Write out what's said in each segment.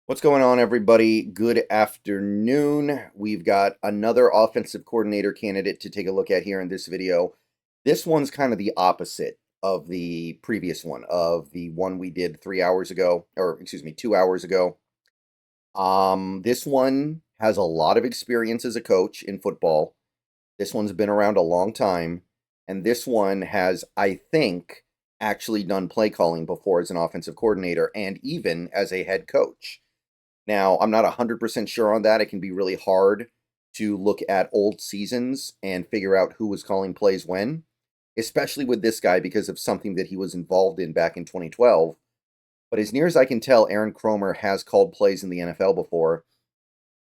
What's going on, everybody? Good afternoon. We've got another offensive coordinator candidate to take a look at here in this video. This one's kind of the opposite of the previous one, of the one we did 3 hours ago, or excuse me, 2 hours ago. This one has a lot of experience as a coach in football. This one's been around a long time, and this one has, I think, actually done play calling before as an offensive coordinator and even as a head coach. Now, I'm not 100% sure on that. It can be really hard to look at old seasons and figure out who was calling plays when, especially with this guy because of something that he was involved in back in 2012. But as near as I can tell, Aaron Kromer has called plays in the NFL before,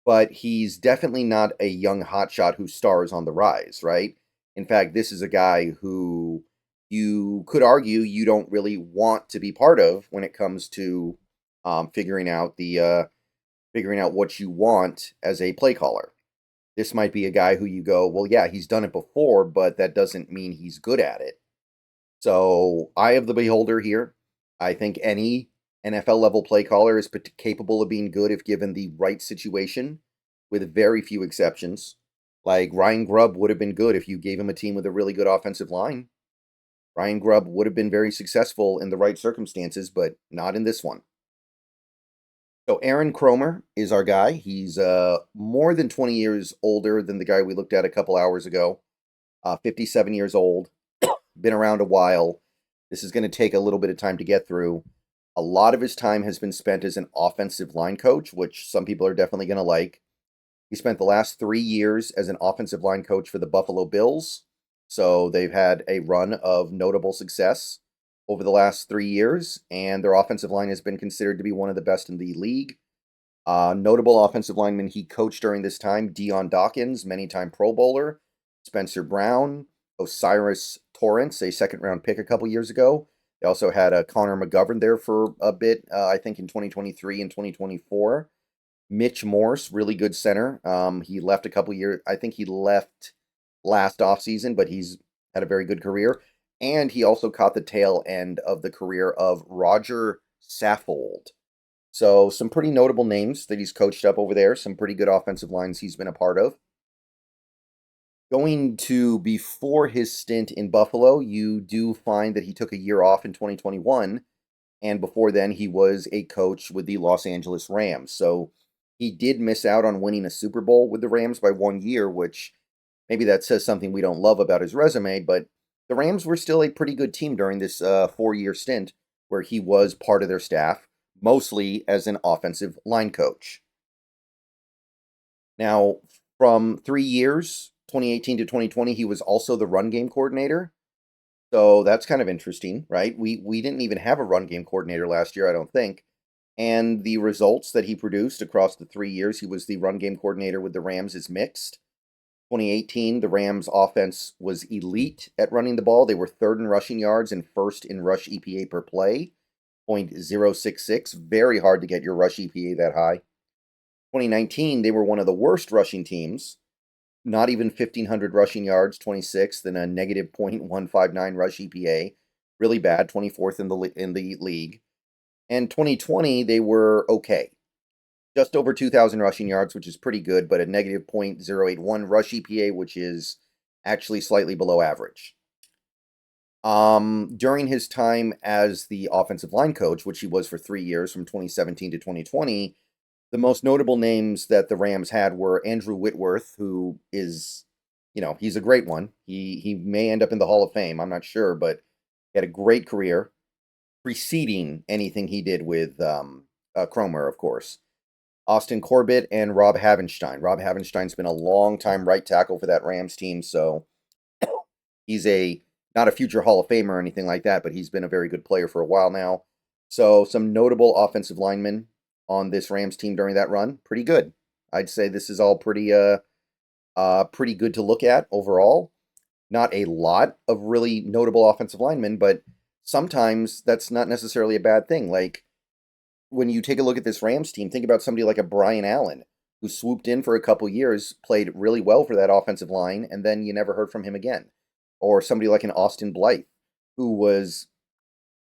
but he's definitely not a young hotshot who stars on the rise, right? In fact, this is a guy who you could argue you don't really want to be part of when it comes to figuring out what you want as a play caller. This might be a guy who you go, well, yeah, he's done it before, but that doesn't mean he's good at it. So, eye of the beholder here. I think any NFL level play caller is capable of being good if given the right situation, with very few exceptions. Like Ryan Grubb would have been good if you gave him a team with a really good offensive line. Ryan Grubb would have been very successful in the right circumstances, but not in this one. So Aaron Kromer is our guy. He's more than 20 years older than the guy we looked at a couple hours ago. 57 years old, been around a while. This is going to take a little bit of time to get through. A lot of his time has been spent as an offensive line coach, which some people are definitely going to like. He spent the last 3 years as an offensive line coach for the Buffalo Bills. So they've had a run of notable success over the last 3 years, and their offensive line has been considered to be one of the best in the league. Notable offensive linemen he coached during this time: Dion Dawkins, many-time Pro Bowler; Spencer Brown; Osiris Torrance, a second-round pick a couple years ago. They also had Connor McGovern there for a bit, I think in 2023 and 2024. Mitch Morse, really good center. He left a couple years. I think he left last offseason, but he's had a very good career. And he also caught the tail end of the career of Roger Saffold. So some pretty notable names that he's coached up over there. Some pretty good offensive lines he's been a part of. Going to before his stint in Buffalo, you do find that he took a year off in 2021. And before then, he was a coach with the Los Angeles Rams. So he did miss out on winning a Super Bowl with the Rams by 1 year, which maybe that says something we don't love about his resume, but the Rams were still a pretty good team during this 4 year stint where he was part of their staff, mostly as an offensive line coach. Now, from 3 years, 2018 to 2020, he was also the run game coordinator. So that's kind of interesting, right? We didn't even have a run game coordinator last year, I don't think. And the results that he produced across the 3 years he was the run game coordinator with the Rams is mixed. 2018, the Rams offense was elite at running the ball. They were third in rushing yards and first in rush EPA per play, 0.066. Very hard to get your rush EPA that high. 2019, they were one of the worst rushing teams. Not even 1,500 rushing yards, 26th, and a negative 0.159 rush EPA. Really bad, 24th in the league. And 2020, they were okay. Just over 2,000 rushing yards, which is pretty good, but a negative 0.081 rush EPA, which is actually slightly below average. During his time as the offensive line coach, which he was for 3 years from 2017 to 2020, the most notable names that the Rams had were Andrew Whitworth, who is, he's a great one. He may end up in the Hall of Fame, I'm not sure, but he had a great career, preceding anything he did with Kromer, of course. Austin Corbett and Rob Havenstein. Rob Havenstein's been a long time right tackle for that Rams team, so he's not a future Hall of Famer or anything like that, but he's been a very good player for a while now. So some notable offensive linemen on this Rams team during that run. Pretty good. I'd say this is all pretty good to look at overall. Not a lot of really notable offensive linemen, but sometimes that's not necessarily a bad thing. Like, when you take a look at this Rams team, think about somebody like a Brian Allen, who swooped in for a couple years, played really well for that offensive line, and then you never heard from him again. Or somebody like an Austin Blythe, who was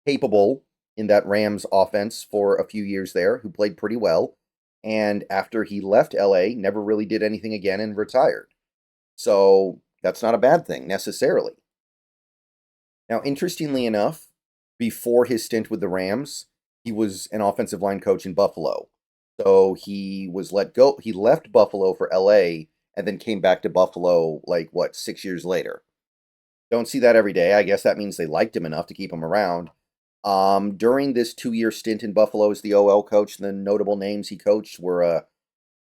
capable in that Rams offense for a few years there, who played pretty well. And after he left LA, never really did anything again and retired. So that's not a bad thing necessarily. Now, interestingly enough, before his stint with the Rams, he was an offensive line coach in Buffalo. So he was let go. He left Buffalo for LA and then came back to Buffalo, like, what, 6 years later. Don't see that every day. I guess that means they liked him enough to keep him around. During this 2-year stint in Buffalo as the OL coach, the notable names he coached were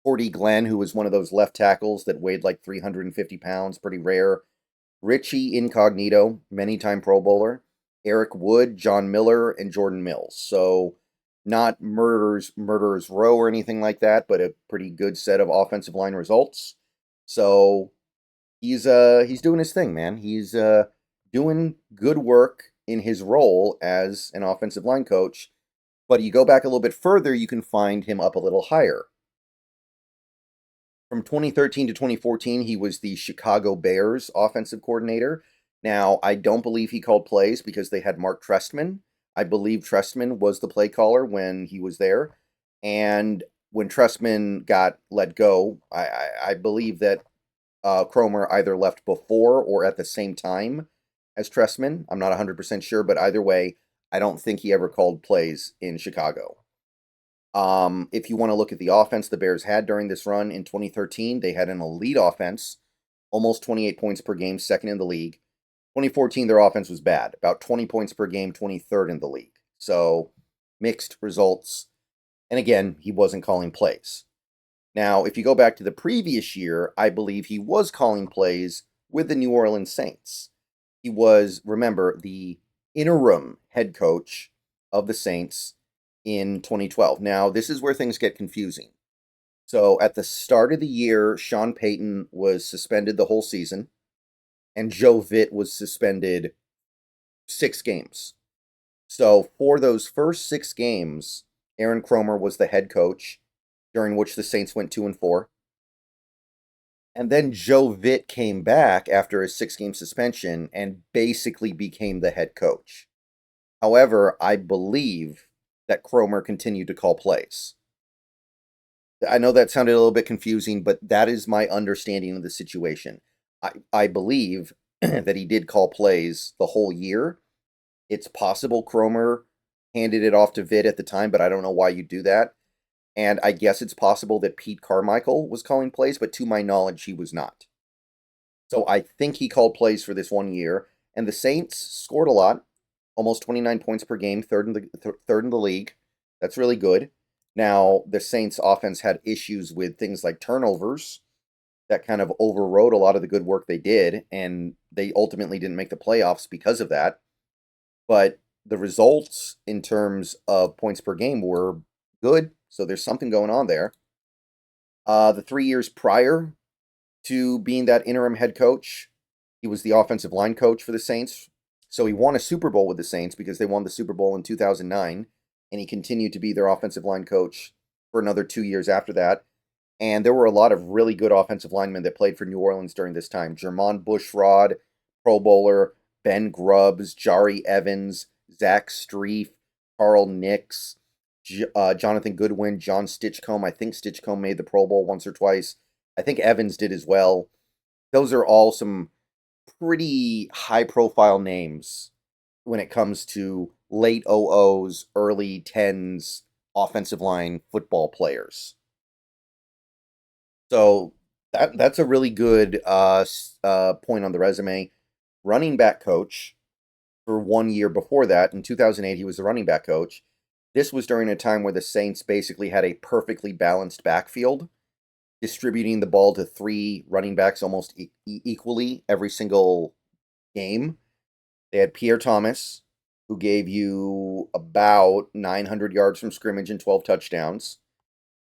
Cordy Glenn, who was one of those left tackles that weighed like 350 pounds, pretty rare. Richie Incognito, many-time Pro Bowler. Eric Wood, John Miller, and Jordan Mills. So not murderers row or anything like that, but a pretty good set of offensive line results. So he's doing his thing, man. He's doing good work in his role as an offensive line coach. But you go back a little bit further, you can find him up a little higher. From 2013 to 2014, he was the Chicago Bears offensive coordinator. Now, I don't believe he called plays because they had Mark Trestman. I believe Trestman was the play caller when he was there. And when Trestman got let go, I believe that Kromer either left before or at the same time as Trestman. I'm not 100% sure, but either way, I don't think he ever called plays in Chicago. If you want to look at the offense the Bears had during this run in 2013, they had an elite offense, almost 28 points per game, second in the league. 2014, their offense was bad, about 20 points per game, 23rd in the league. So mixed results. And again, he wasn't calling plays. Now, if you go back to the previous year, I believe he was calling plays with the New Orleans Saints. He was, remember, the interim head coach of the Saints in 2012. Now, this is where things get confusing. So, at the start of the year, Sean Payton was suspended the whole season, and Joe Vitt was suspended 6 games. So, for those first 6 games, Aaron Kromer was the head coach, during which the Saints went 2-4. And then Joe Vitt came back after a 6-game suspension and basically became the head coach. However, I believe that Kromer continued to call plays. I know that sounded a little bit confusing, but that is my understanding of the situation. I believe that he did call plays the whole year. It's possible Kromer handed it off to Vitt at the time, but I don't know why you do that. And I guess it's possible that Pete Carmichael was calling plays, but to my knowledge, he was not. So I think he called plays for this 1 year. And the Saints scored a lot, almost 29 points per game, third in the league. That's really good. Now, the Saints offense had issues with things like turnovers that kind of overrode a lot of the good work they did, and they ultimately didn't make the playoffs because of that. But the results in terms of points per game were good, so there's something going on there. The 3 years prior to being that interim head coach, he was the offensive line coach for the Saints. So he won a Super Bowl with the Saints because they won the Super Bowl in 2009, and he continued to be their offensive line coach for another 2 years after that. And there were a lot of really good offensive linemen that played for New Orleans during this time. Jermon Bushrod, Pro Bowler, Ben Grubbs, Jari Evans, Zach Streif, Carl Nix, Jonathan Goodwin, John Stitchcomb. I think Stitchcomb made the Pro Bowl once or twice. I think Evans did as well. Those are all some pretty high-profile names when it comes to late 00s, early 10s offensive line football players. So that's a really good point on the resume. Running back coach for 1 year before that. In 2008, he was the running back coach. This was during a time where the Saints basically had a perfectly balanced backfield, distributing the ball to 3 running backs almost equally every single game. They had Pierre Thomas, who gave you about 900 yards from scrimmage and 12 touchdowns.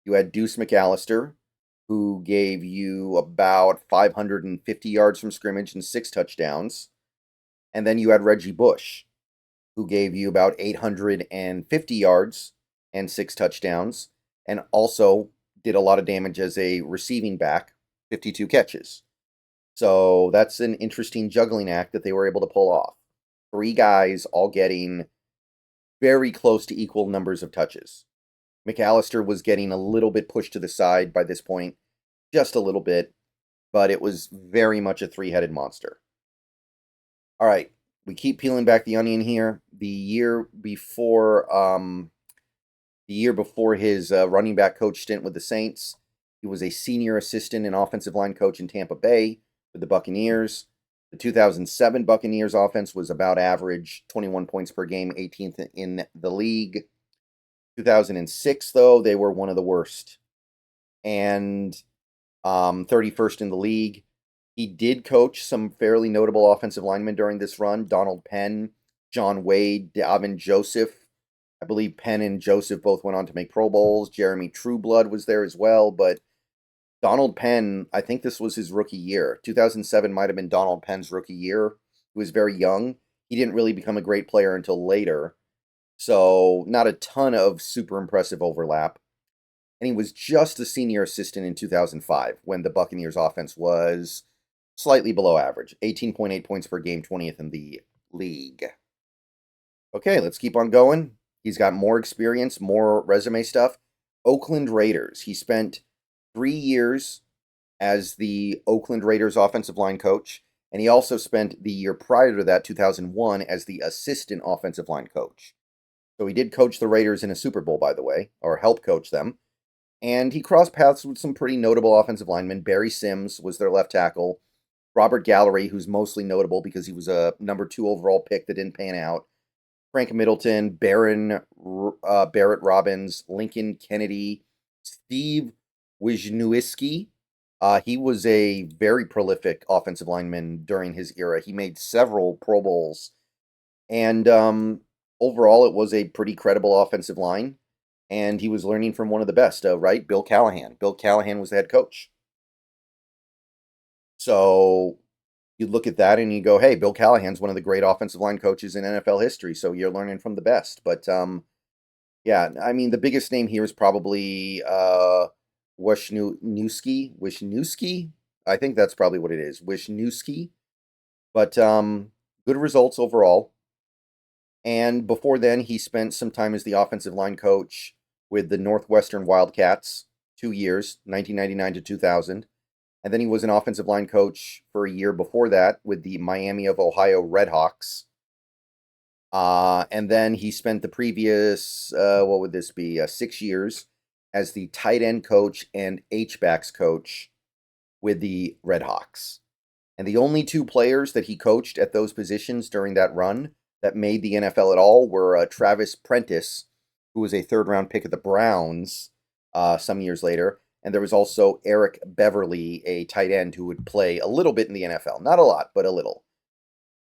You had Deuce McAllister, who gave you about 550 yards from scrimmage and 6 touchdowns. And then you had Reggie Bush, who gave you about 850 yards and 6 touchdowns, and also did a lot of damage as a receiving back, 52 catches. So that's an interesting juggling act that they were able to pull off. 3 guys all getting very close to equal numbers of touches. McAllister was getting a little bit pushed to the side by this point, just a little bit, but it was very much a three-headed monster. All right, we keep peeling back the onion here. The year before his running back coach stint with the Saints, he was a senior assistant and offensive line coach in Tampa Bay with the Buccaneers. The 2007 Buccaneers offense was about average, 21 points per game, 18th in the league. 2006, though, they were one of the worst, and 31st in the league. He did coach some fairly notable offensive linemen during this run: Donald Penn, John Wade, Davin Joseph. I believe Penn and Joseph both went on to make Pro Bowls. Jeremy Trueblood was there as well, but Donald Penn, I think this was his rookie year. 2007 might have been Donald Penn's rookie year. He was very young. He didn't really become a great player until later, so not a ton of super impressive overlap. And he was just a senior assistant in 2005 when the Buccaneers offense was slightly below average, 18.8 points per game, 20th in the league. Okay, let's keep on going. He's got more experience, more resume stuff. Oakland Raiders. He spent 3 years as the Oakland Raiders offensive line coach, and he also spent the year prior to that, 2001, as the assistant offensive line coach. So he did coach the Raiders in a Super Bowl, by the way, or help coach them. And he crossed paths with some pretty notable offensive linemen. Barry Sims was their left tackle. Robert Gallery, who's mostly notable because he was a number 2 overall pick that didn't pan out. Frank Middleton, Barrett Robbins, Lincoln Kennedy, Steve Wisniewski. He was a very prolific offensive lineman during his era. He made several Pro Bowls. And overall, it was a pretty credible offensive line. And he was learning from one of the best, right? Bill Callahan. Bill Callahan was the head coach. So you look at that and you go, hey, Bill Callahan's one of the great offensive line coaches in NFL history, so you're learning from the best. But, yeah, I mean, the biggest name here is probably Wisniewski. I think that's probably what it is, Wisniewski. But good results overall. And before then, he spent some time as the offensive line coach with the Northwestern Wildcats, 2 years, 1999 to 2000. And then he was an offensive line coach for a year before that with the Miami of Ohio Redhawks. And then he spent the previous, 6 years as the tight end coach and H-backs coach with the Redhawks. And the only 2 players that he coached at those positions during that run that made the NFL at all were Travis Prentice, who was a 3rd-round pick of the Browns some years later. And there was also Eric Beverly, a tight end who would play a little bit in the NFL. Not a lot, but a little.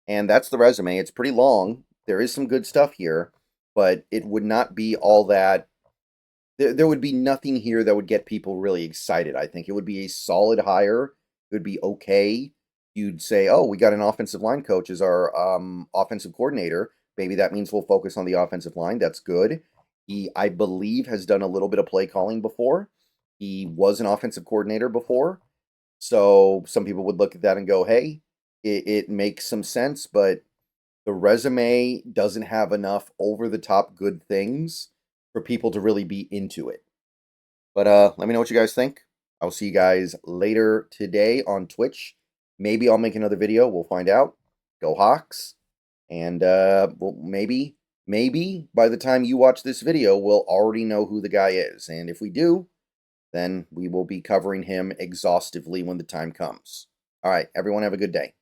And that's the resume. It's pretty long. There is some good stuff here, but it would not be all that. There would be nothing here that would get people really excited, I think. It would be a solid hire. It would be okay. You'd say, oh, we got an offensive line coach as our offensive coordinator. Maybe that means we'll focus on the offensive line. That's good. He, I believe, has done a little bit of play calling before. He was an offensive coordinator before. So some people would look at that and go, hey, it makes some sense, but the resume doesn't have enough over-the-top good things for people to really be into it. But let me know what you guys think. I'll see you guys later today on Twitch. Maybe I'll make another video. We'll find out. Go Hawks. And maybe by the time you watch this video, we'll already know who the guy is. And if we do, then we will be covering him exhaustively when the time comes. All right, everyone have a good day.